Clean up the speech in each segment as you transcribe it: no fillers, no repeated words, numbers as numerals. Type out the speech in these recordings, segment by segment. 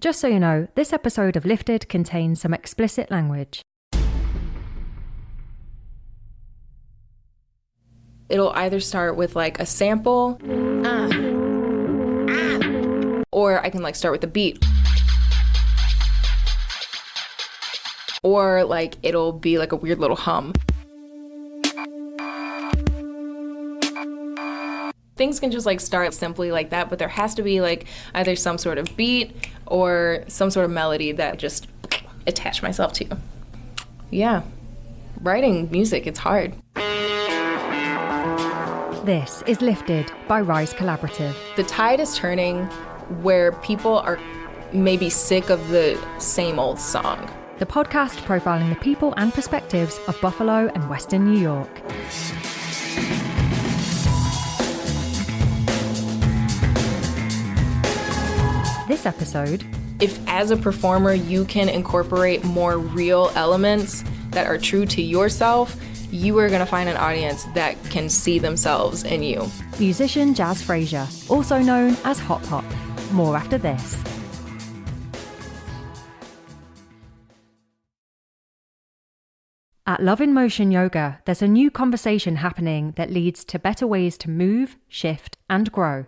Just so you know, this episode of Lifted contains some explicit language. It'll either start with like a sample, or I can like start with a beat. Or like it'll be like a weird little hum. Things can just like start simply like that, but there has to be like either some sort of beat or some sort of melody that I just attach myself to. Yeah, writing music, it's hard. This is Lifted by Rise Collaborative. The tide is turning where people are maybe sick of the same old song. The podcast profiling the people and perspectives of Buffalo and Western New York. This episode, if as a performer you can incorporate more real elements that are true to yourself, you are going to find an audience that can see themselves in you. Musician Jaz Frazier, also known as Hop Hop. More after this. At Love in Motion Yoga, there's a new conversation happening that leads to better ways to move, shift, and grow.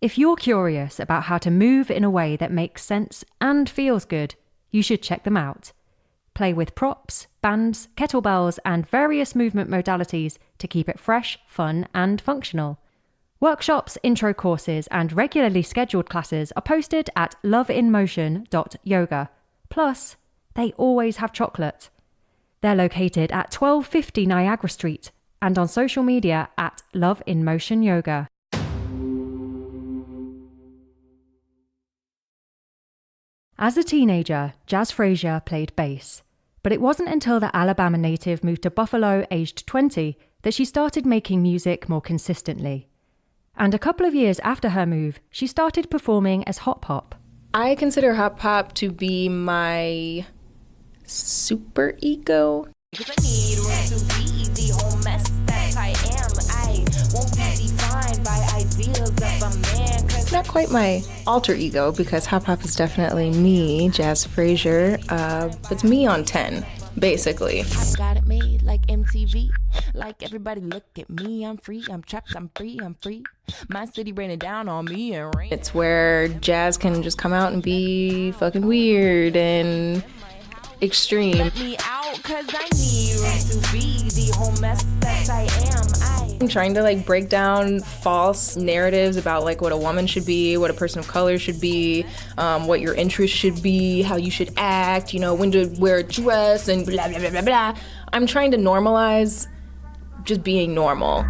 If you're curious about how to move in a way that makes sense and feels good, you should check them out. Play with props, bands, kettlebells, and various movement modalities to keep it fresh, fun, and functional. Workshops, intro courses, and regularly scheduled classes are posted at loveinmotion.yoga. Plus, they always have chocolate. They're located at 1250 Niagara Street and on social media at Love in Motion Yoga. As a teenager, Jaz Frazier played bass, but it wasn't until the Alabama native moved to Buffalo aged 20 that she started making music more consistently. And a couple of years after her move, she started performing as Hop Hop. I consider Hop Hop to be my superego. Because I need room to be the whole mess that I am. I won't be defined by ideals of a man. Not quite my alter ego, because Hop Hop is definitely me, Jaz Frazier. It's me on 10, basically. I've got it made like MTV. Like everybody look at me, I'm free, I'm trapped, I'm free, I'm free. My city raining down on me and rain. It's where jazz can just come out and be fucking weird and extreme. Let me out, cause I need room to be the whole mess that I am. I'm trying to like break down false narratives about like what a woman should be, what a person of color should be, what your interests should be, how you should act, you know, when to wear a dress and blah, blah, blah, blah, blah. I'm trying to normalize just being normal.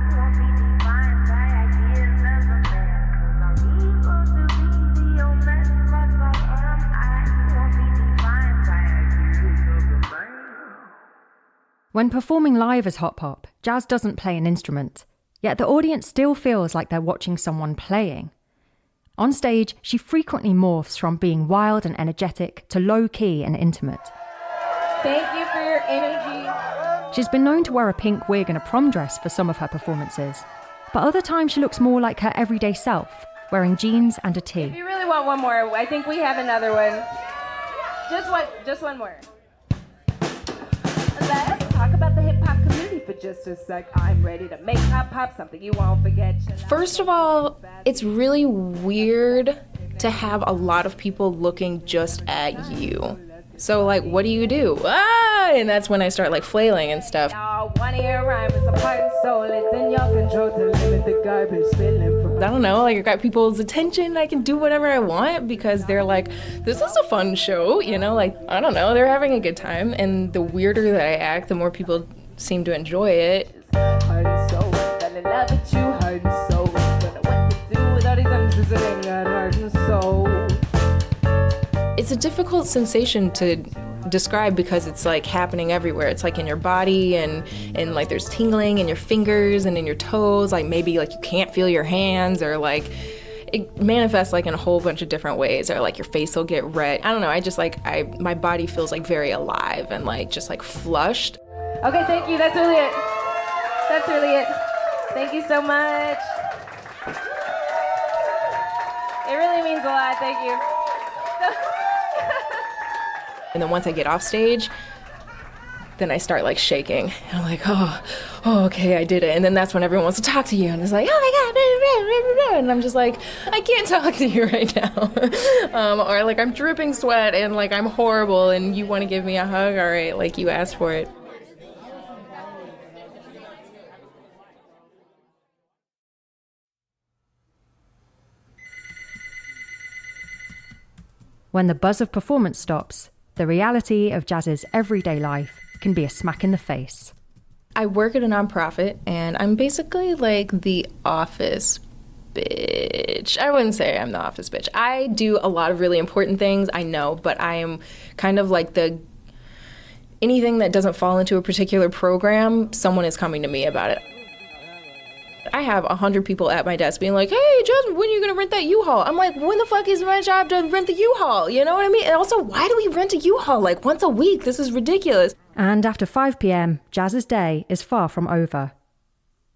When performing live as Hop Hop, Jaz doesn't play an instrument, yet the audience still feels like they're watching someone playing. On stage, she frequently morphs from being wild and energetic to low-key and intimate. Thank you for your energy. She's been known to wear a pink wig and a prom dress for some of her performances, but other times she looks more like her everyday self, wearing jeans and a tee. If you really want one more, I think we have another one. Just one more. Let's talk about the hip-hop community for just a sec. I'm ready to make hop something you won't forget. First of all, it's really weird to have a lot of people looking just at you. So like, what do? And that's when I start like flailing and stuff. One ear rhyme is a part and soul. It's in your control to limit the garbage spilling from. I don't know, like I got people's attention. I can do whatever I want because they're like, this is a fun show, you know, like, I don't know, they're having a good time. And the weirder that I act, the more people seem to enjoy it. Heart and soul, fell in love with you, heart and soul. Don't know what to do with all these emphases in that heart and soul. It's a difficult sensation to describe because it's like happening everywhere. It's like in your body and like there's tingling in your fingers and in your toes. Like maybe like you can't feel your hands, or like it manifests like in a whole bunch of different ways, or like your face will get red. I don't know. I just like, my body feels like very alive and like just like flushed. Okay, thank you. That's really it. That's really it. Thank you so much. It really means a lot. Thank you. And then once I get off stage, then I start like shaking. And I'm like, oh, okay, I did it. And then that's when everyone wants to talk to you. And it's like, oh my God. And I'm just like, I can't talk to you right now. Or like I'm dripping sweat and like I'm horrible and you want to give me a hug. All right, like you asked for it. When the buzz of performance stops, the reality of Jaz's everyday life can be a smack in the face. I work at a nonprofit, and I'm basically like the office bitch. I wouldn't say I'm the office bitch. I do a lot of really important things, I know, but I am kind of like anything that doesn't fall into a particular program, someone is coming to me about it. I have 100 people at my desk being like, hey, Jaz, when are you going to rent that U-Haul? I'm like, when the fuck is my job to rent the U-Haul? You know what I mean? And also, why do we rent a U-Haul like once a week? This is ridiculous. And after 5 p.m, Jaz's day is far from over.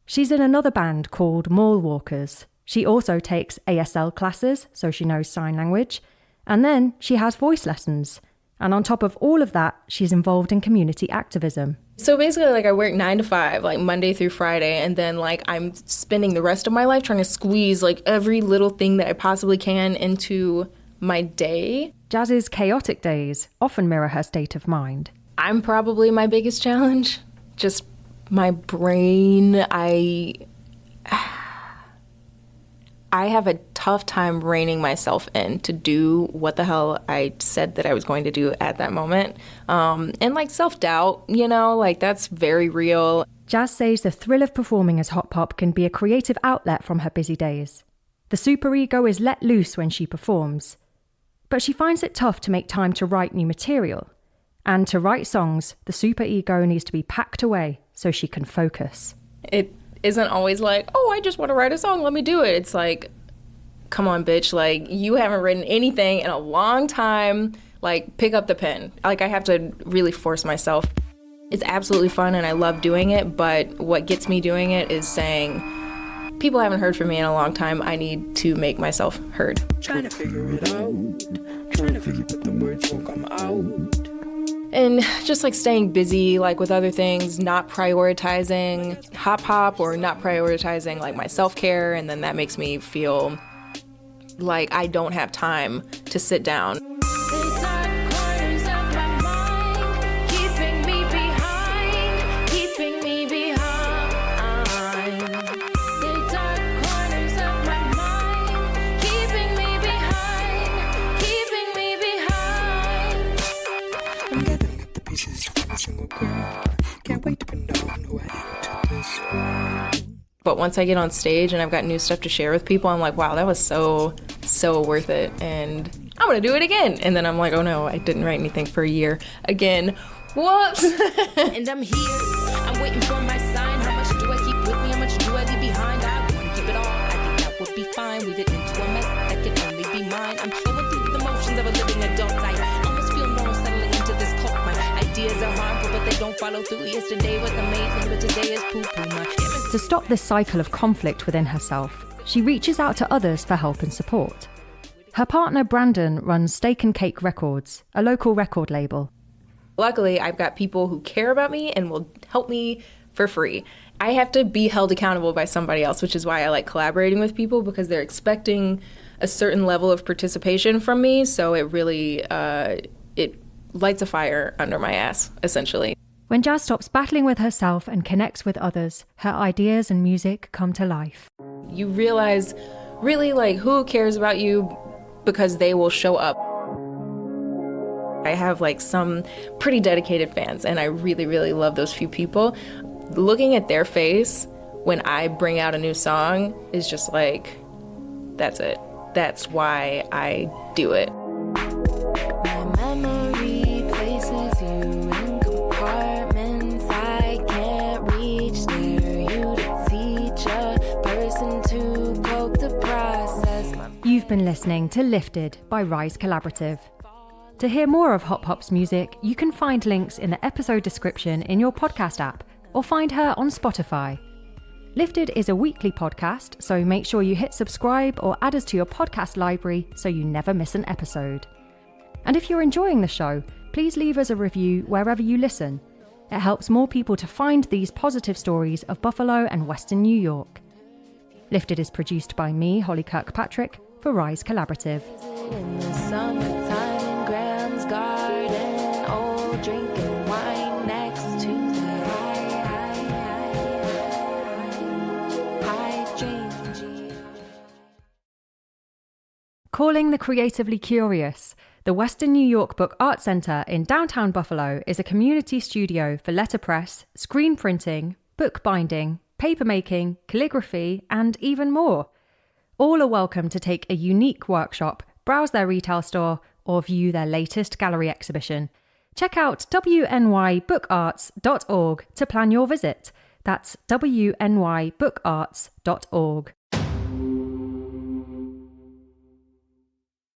She's in another band called Mall Walkers. She also takes ASL classes, so she knows sign language. And then she has voice lessons. And on top of all of that, she's involved in community activism. So basically, like, I work 9 to 5, like Monday through Friday, and then like I'm spending the rest of my life trying to squeeze like every little thing that I possibly can into my day. Jaz's chaotic days often mirror her state of mind. I'm probably my biggest challenge. Just my brain. I have a tough time reining myself in to do what the hell I said that I was going to do at that moment. And like self-doubt, you know, like that's very real. Jaz says the thrill of performing as Hot Pop can be a creative outlet from her busy days. The superego is let loose when she performs. But she finds it tough to make time to write new material. And to write songs, the superego needs to be packed away so she can focus. It isn't always like, oh, I just want to write a song, let me do it. It's like, come on, bitch, like, you haven't written anything in a long time, like, pick up the pen. Like, I have to really force myself. It's absolutely fun and I love doing it, but what gets me doing it is saying, people haven't heard from me in a long time, I need to make myself heard. Trying to figure it out, trying to figure but the words won't come out. And just like staying busy, like with other things, not prioritizing hop hop or not prioritizing like my self-care. And then that makes me feel like I don't have time to sit down. Can't wait to put down who I am to this world. But once I get on stage and I've got new stuff to share with people, I'm like, wow, that was so worth it. And I'm going to do it again. And then I'm like, oh no, I didn't write anything for a year again. Whoops. And I'm here, I'm waiting for my sign. How much do I keep with me? How much do I leave behind? I want to keep it all, I think that would be fine. Weave it into a mess that can only be mine. I'm going through the motions of a living adult. I almost feel normal settling into this cult. My ideas are harmful, but they don't follow through. Yesterday was amazing, but today is poo-poo. To stop this cycle of conflict within herself, she reaches out to others for help and support. Her partner Brandon runs Steak and Cake Records, a local record label. Luckily, I've got people who care about me and will help me for free. I have to be held accountable by somebody else, which is why I like collaborating with people, because they're expecting a certain level of participation from me. So it really, it lights a fire under my ass, essentially. When Jaz stops battling with herself and connects with others, her ideas and music come to life. You realize really like who cares about you because they will show up. I have like some pretty dedicated fans and I really, really love those few people. Looking at their face when I bring out a new song is just like, that's it. That's why I do it. My memory places you in compartments I can't reach. Dare you to teach a person to cope the process. You've been listening to Lifted by Rise Collaborative. To hear more of Hot Pop's music, you can find links in the episode description in your podcast app or find her on Spotify. Lifted is a weekly podcast, so make sure you hit subscribe or add us to your podcast library so you never miss an episode. And if you're enjoying the show, please leave us a review wherever you listen. It helps more people to find these positive stories of Buffalo and Western New York. Lifted is produced by me, Holly Kirkpatrick, for Rise Collaborative. In the summertime in Graham's garden, all drinking wine next to the hydrangea. Calling the Creatively Curious, the Western New York Book Art Center in downtown Buffalo is a community studio for letterpress, screen printing, bookbinding, papermaking, calligraphy, and even more. All are welcome to take a unique workshop, browse their retail store, or view their latest gallery exhibition. Check out wnybookarts.org to plan your visit. That's wnybookarts.org.